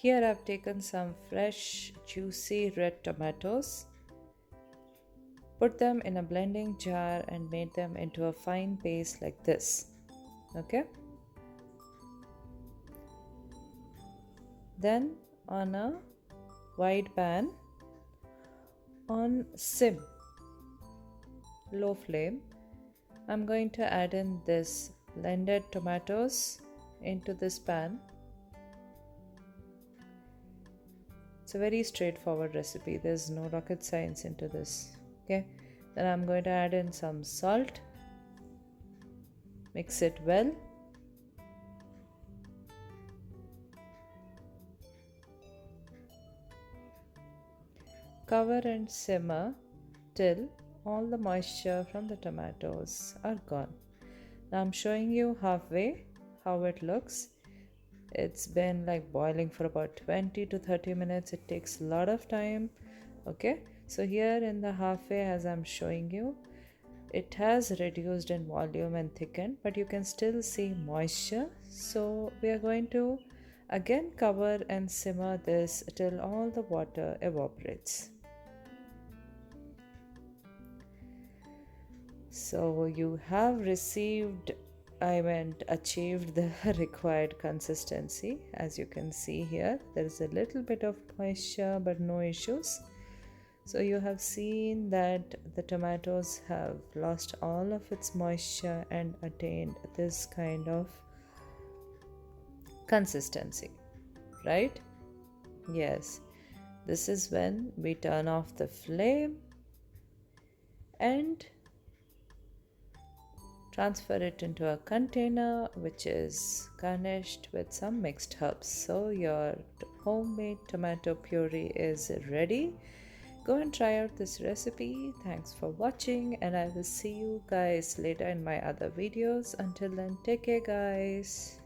Here I've taken some fresh juicy red tomatoes, put them in a blending jar and made them into a fine paste like this. Okay. Then on a wide pan on low flame, I'm going to add in this blended tomatoes into this pan. It's a very straightforward recipe. There's no rocket science into this. Okay. Then I'm going to add in some salt. Mix it well. Cover and simmer till all the moisture from the tomatoes are gone. Now I'm showing you halfway how it looks. It's been like boiling for about 20 to 30 minutes. It takes a lot of time. Okay, so here in the halfway, as I'm showing you, it has reduced in volume and thickened, but you can still see moisture. So we are going to again cover and simmer this till all the water evaporates. So you have achieved the required consistency. As you can see here, there is a little bit of moisture but no issues. So you have seen that the tomatoes have lost all of its moisture and attained this kind of consistency, right? Yes, this is when we turn off the flame and transfer it into a container which is garnished with some mixed herbs. So your homemade tomato puree is ready. Go and try out this recipe. Thanks for watching, and I will see you guys later in my other videos. Until then, take care guys.